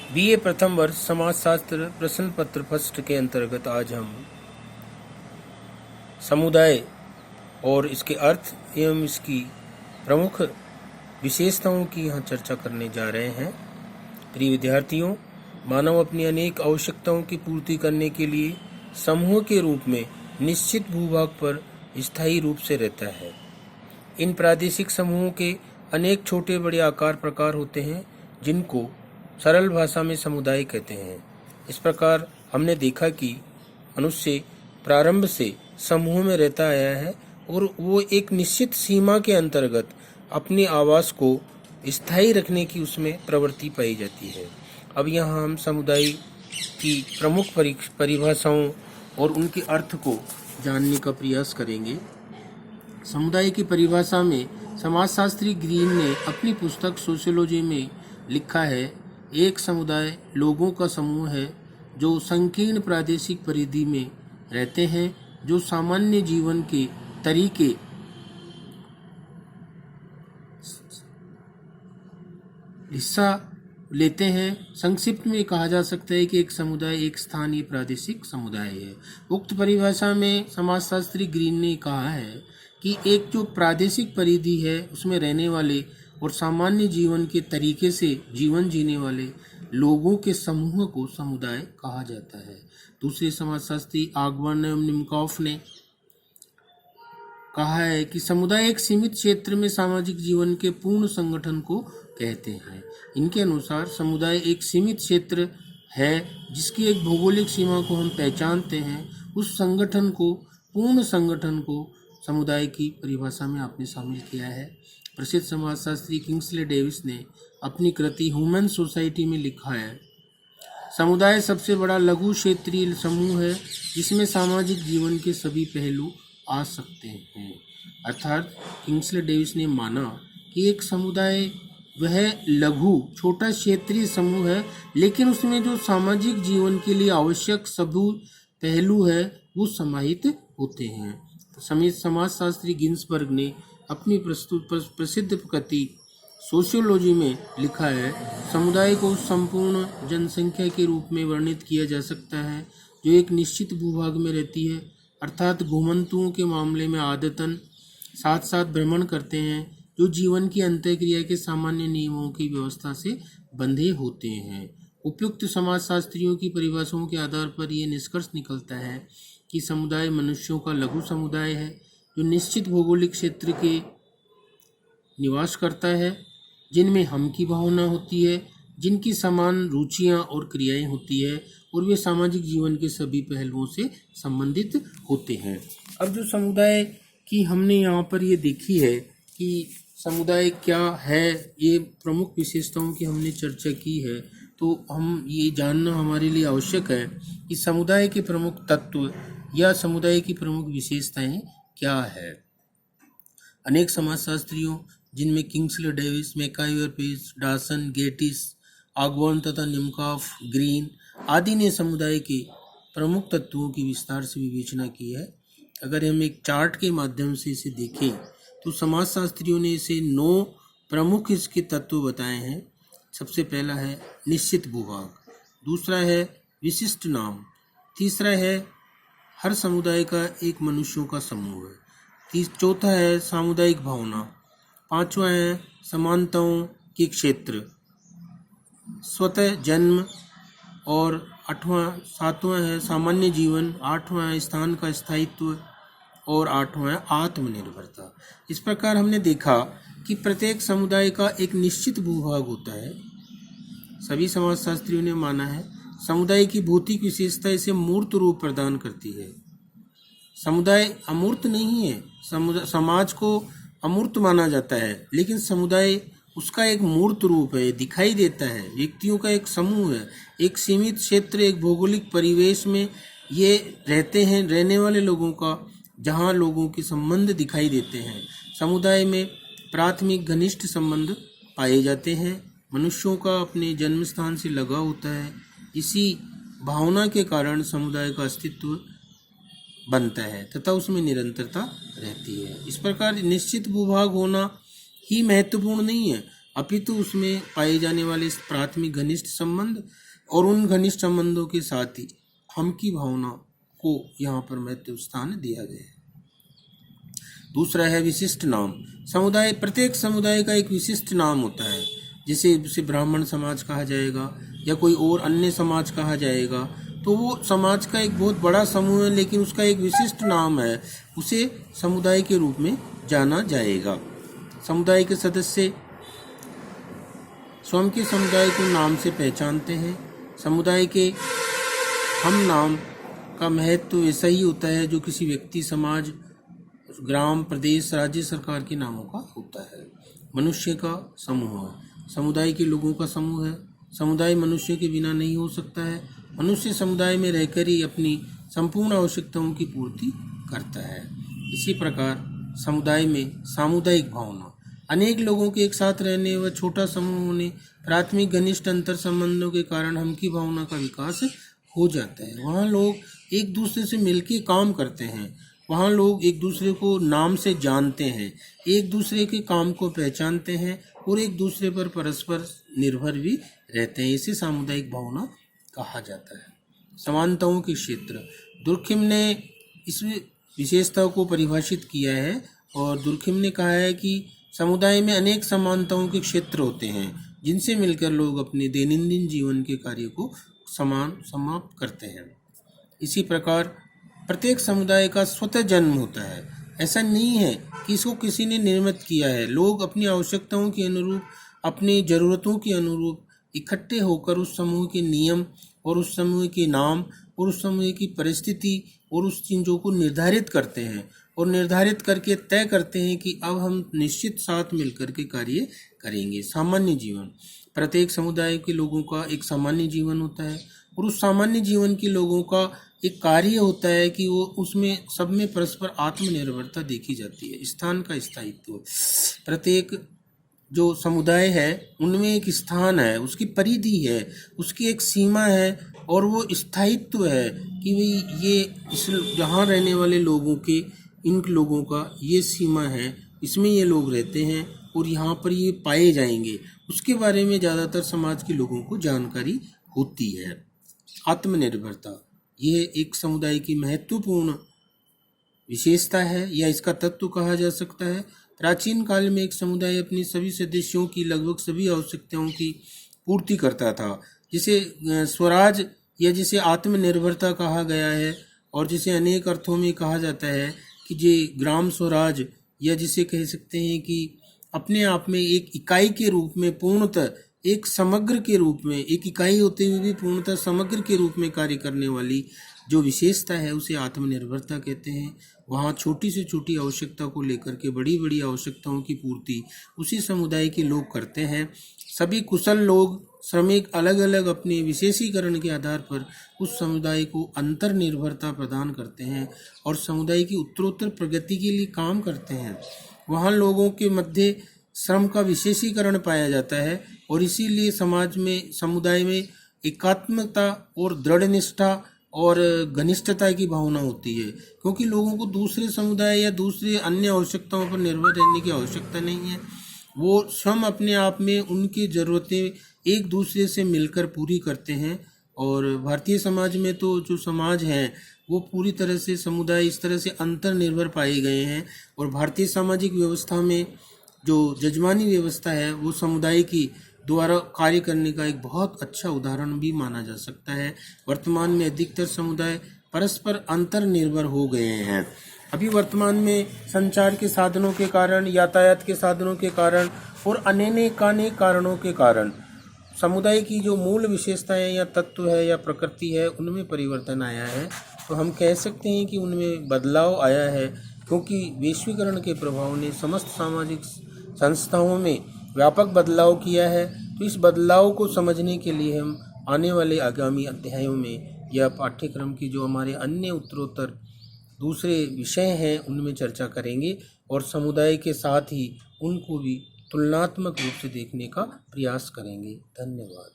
BA प्रथम वर्ष समाजशास्त्र प्रश्न पत्र फर्स्ट के अंतर्गत आज हम समुदाय और इसके अर्थ एवं इसकी प्रमुख विशेषताओं की यहाँ चर्चा करने जा रहे हैं। प्रिय विद्यार्थियों, मानव अपनी अनेक आवश्यकताओं की पूर्ति करने के लिए समूह के रूप में निश्चित भूभाग पर स्थायी रूप से रहता है। इन प्रादेशिक समूहों के अनेक छोटे बड़े आकार प्रकार होते हैं, जिनको सरल भाषा में समुदाय कहते हैं। इस प्रकार हमने देखा कि मनुष्य प्रारंभ से समूह में रहता आया है और वो एक निश्चित सीमा के अंतर्गत अपने आवास को स्थायी रखने की उसमें प्रवृत्ति पाई जाती है। अब यहाँ हम समुदाय की प्रमुख परिभाषाओं और उनके अर्थ को जानने का प्रयास करेंगे। समुदाय की परिभाषा में समाजशास्त्री ग्रीन ने अपनी पुस्तक सोशियोलॉजी में लिखा है, एक समुदाय लोगों का समूह है जो संकीर्ण प्रादेशिक परिधि में रहते हैं, जो सामान्य जीवन के तरीके हिस्सा लेते हैं। संक्षिप्त में कहा जा सकता है कि एक समुदाय एक स्थानीय प्रादेशिक समुदाय है। उक्त परिभाषा में समाजशास्त्री ग्रीन ने कहा है कि एक जो प्रादेशिक परिधि है उसमें रहने वाले और सामान्य जीवन के तरीके से जीवन जीने वाले लोगों के समूह को समुदाय कहा जाता है। दूसरे समाजशास्त्री आगवन एवं निमकॉफ ने कहा है कि समुदाय एक सीमित क्षेत्र में सामाजिक जीवन के पूर्ण संगठन को कहते हैं। इनके अनुसार समुदाय एक सीमित क्षेत्र है जिसकी एक भौगोलिक सीमा को हम पहचानते हैं। उस संगठन को, पूर्ण संगठन को समुदाय की परिभाषा में आपने शामिल किया है। प्रसिद्ध समाजशास्त्री किंग्सले डेविस ने अपनी कृति ह्यूमन सोसाइटी में लिखा है, समुदाय सबसे बड़ा लघु क्षेत्रीय समूह है जिसमें सामाजिक जीवन के सभी पहलू आ सकते हैं। अर्थात किंग्सले डेविस ने माना कि एक समुदाय वह लघु छोटा क्षेत्रीय समूह है, लेकिन उसमें जो सामाजिक जीवन के लिए आवश्यक सभी पहलू है वो समाहित होते हैं। समाजशास्त्री गिन्सबर्ग ने अपनी प्रसिद्ध कृति सोशियोलॉजी में लिखा है, समुदाय को संपूर्ण जनसंख्या के रूप में वर्णित किया जा सकता है जो एक निश्चित भूभाग में रहती है, अर्थात घुमंतुओं के मामले में आदतन साथ साथ भ्रमण करते हैं, जो जीवन की अंतःक्रिया के सामान्य नियमों की व्यवस्था से बंधे होते हैं। उपयुक्त समाजशास्त्रियों की परिभाषाओं के आधार पर यह निष्कर्ष निकलता है कि समुदाय मनुष्यों का लघु समुदाय है जो निश्चित भौगोलिक क्षेत्र के निवास करता है, जिनमें हम की भावना होती है, जिनकी समान रुचियां और क्रियाएं होती है और वे सामाजिक जीवन के सभी पहलुओं से संबंधित होते हैं। अब जो समुदाय की हमने यहाँ पर ये देखी है कि समुदाय क्या है, ये प्रमुख विशेषताओं की हमने चर्चा की है, तो हम ये जानना हमारे लिए आवश्यक है कि समुदाय के प्रमुख तत्व या समुदाय की प्रमुख विशेषताएं क्या है। अनेक समाजशास्त्रियों जिनमें Kingsley Davis, MacIver Page, Dawson, Gettys, Ogburn तथा निमकॉफ, ग्रीन आदि ने समुदाय के प्रमुख तत्वों की विस्तार से विवेचना की है। अगर हम एक चार्ट के माध्यम से इसे देखें तो समाजशास्त्रियों ने इसे 9 प्रमुख इसके तत्व बताए हैं। सबसे पहला है निश्चित भूभाग, दूसरा है विशिष्ट नाम, तीसरा है हर समुदाय का एक मनुष्यों का समूह है, चौथा है सामुदायिक भावना, पांचवा है समानताओं के क्षेत्र, स्वतः जन्म, और सातवां है सामान्य जीवन, आठवां है स्थान का स्थायित्व और आठवां है आत्मनिर्भरता। इस प्रकार हमने देखा कि प्रत्येक समुदाय का एक निश्चित भूभाग होता है। सभी समाजशास्त्रियों ने माना है समुदाय की भौतिक विशेषता इसे मूर्त रूप प्रदान करती है। समुदाय अमूर्त नहीं है, समाज को अमूर्त माना जाता है, लेकिन समुदाय उसका एक मूर्त रूप है, दिखाई देता है, व्यक्तियों का एक समूह है, एक सीमित क्षेत्र, एक भौगोलिक परिवेश में ये रहते हैं, रहने वाले लोगों का, जहाँ लोगों के संबंध दिखाई देते हैं। समुदाय में प्राथमिक घनिष्ठ संबंध पाए जाते हैं, मनुष्यों का अपने जन्म स्थान से लगाव होता है, इसी भावना के कारण समुदाय का अस्तित्व बनता है तथा उसमें निरंतरता रहती है। इस प्रकार निश्चित भूभाग होना ही महत्वपूर्ण नहीं है, अपितु उसमें पाए जाने वाले प्राथमिक घनिष्ठ संबंध और उन घनिष्ठ संबंधों के साथ ही हम की भावना को यहाँ पर महत्व स्थान दिया गया है। दूसरा है विशिष्ट नाम। समुदाय, प्रत्येक समुदाय का एक विशिष्ट नाम होता है, जैसे उसे ब्राह्मण समाज कहा जाएगा या कोई और अन्य समाज कहा जाएगा। तो वो समाज का एक बहुत बड़ा समूह है, लेकिन उसका एक विशिष्ट नाम है, उसे समुदाय के रूप में जाना जाएगा। समुदाय के सदस्य स्वयं के समुदाय को नाम से पहचानते हैं। समुदाय के हम नाम का महत्व वैसा ही होता है जो किसी व्यक्ति, समाज, ग्राम, प्रदेश, राज्य सरकार के नामों का होता है। मनुष्य का समूह, समुदाय के लोगों का समूह है। समुदाय मनुष्य के बिना नहीं हो सकता है। मनुष्य समुदाय में रहकर ही अपनी संपूर्ण आवश्यकताओं की पूर्ति करता है। इसी प्रकार समुदाय में सामुदायिक भावना, अनेक लोगों के एक साथ रहने व छोटा समूह होने, प्राथमिक घनिष्ठ अंतर संबंधों के कारण हम की भावना का विकास हो जाता है। वहाँ लोग एक दूसरे से मिलकर काम करते हैं, वहाँ लोग एक दूसरे को नाम से जानते हैं, एक दूसरे के काम को पहचानते हैं और एक दूसरे पर परस्पर निर्भर भी रहते हैं। इसे सामुदायिक भावना कहा जाता है। समानताओं के क्षेत्र, दुर्खिम ने इस विशेषता को परिभाषित किया है और दुर्खिम ने कहा है कि समुदाय में अनेक समानताओं के क्षेत्र होते हैं जिनसे मिलकर लोग अपने दैनंदिन जीवन के कार्य को समाप्त करते हैं। इसी प्रकार प्रत्येक समुदाय का स्वतः जन्म होता है। ऐसा नहीं है कि इसको किसी ने निर्मित किया है। लोग अपनी आवश्यकताओं के अनुरूप, अपनी ज़रूरतों के अनुरूप इकट्ठे होकर उस समूह के नियम और उस समूह के नाम और उस समूह की परिस्थिति और उस चीज़ों को निर्धारित करते हैं और निर्धारित करके तय करते हैं कि अब हम निश्चित साथ मिलकर के कार्य करेंगे। सामान्य जीवन, प्रत्येक समुदाय के लोगों का एक सामान्य जीवन होता है और उस सामान्य जीवन के लोगों का एक कार्य होता है कि वो उसमें सब में परस्पर आत्मनिर्भरता देखी जाती है। स्थान का स्थायित्व, प्रत्येक जो समुदाय है उनमें एक स्थान है, उसकी परिधि है, उसकी एक सीमा है और वो स्थायित्व है कि भाई ये इस जहाँ रहने वाले लोगों के, इन लोगों का ये सीमा है, इसमें ये लोग रहते हैं और यहाँ पर ये पाए जाएंगे। उसके बारे में ज़्यादातर समाज के लोगों को जानकारी होती है। आत्मनिर्भरता, यह एक समुदाय की महत्वपूर्ण विशेषता है या इसका तत्व कहा जा सकता है। प्राचीन काल में एक समुदाय अपनी सभी सदस्यों की लगभग सभी आवश्यकताओं की पूर्ति करता था, जिसे स्वराज या जिसे आत्मनिर्भरता कहा गया है और जिसे अनेक अर्थों में कहा जाता है कि जे ग्राम स्वराज, या जिसे कह सकते हैं कि अपने आप में एक इकाई के रूप में पूर्णतः एक समग्र के रूप में, एक इकाई होते हुए भी पूर्णतः समग्र के रूप में कार्य करने वाली जो विशेषता है उसे आत्मनिर्भरता कहते हैं। वहाँ छोटी से छोटी आवश्यकता को लेकर के बड़ी बड़ी आवश्यकताओं की पूर्ति उसी समुदाय के लोग करते हैं। सभी कुशल लोग, श्रमिक अलग अलग अपने विशेषीकरण के आधार पर उस समुदाय को अंतर्निर्भरता प्रदान करते हैं और समुदाय की उत्तरोत्तर प्रगति के लिए काम करते हैं। वहाँ लोगों के मध्य श्रम का विशेषीकरण पाया जाता है और इसीलिए समाज में, समुदाय में एकात्मकता और दृढ़ निष्ठा और घनिष्ठता की भावना होती है, क्योंकि लोगों को दूसरे समुदाय या दूसरे अन्य आवश्यकताओं पर निर्भर रहने की आवश्यकता नहीं है। वो स्वयं अपने आप में उनकी ज़रूरतें एक दूसरे से मिलकर पूरी करते हैं। और भारतीय समाज में तो जो समाज है वो पूरी तरह से समुदाय इस तरह से अंतर्निर्भर पाए गए हैं और भारतीय सामाजिक व्यवस्था में जो जजमानी व्यवस्था है वो समुदाय की द्वारा कार्य करने का एक बहुत अच्छा उदाहरण भी माना जा सकता है। वर्तमान में अधिकतर समुदाय परस्पर अंतर्निर्भर हो गए हैं। अभी वर्तमान में संचार के साधनों के कारण, यातायात के साधनों के कारण और अनेक कारणों के कारण समुदाय की जो मूल विशेषताएं या तत्व है या प्रकृति है उनमें परिवर्तन आया है। तो हम कह सकते हैं कि उनमें बदलाव आया है, क्योंकि वैश्वीकरण के प्रभाव ने समस्त सामाजिक संस्थाओं में व्यापक बदलाव किया है। तो इस बदलाव को समझने के लिए हम आने वाले आगामी अध्यायों में या पाठ्यक्रम की जो हमारे अन्य उत्तरोत्तर दूसरे विषय हैं उनमें चर्चा करेंगे और समुदाय के साथ ही उनको भी तुलनात्मक रूप से देखने का प्रयास करेंगे। धन्यवाद।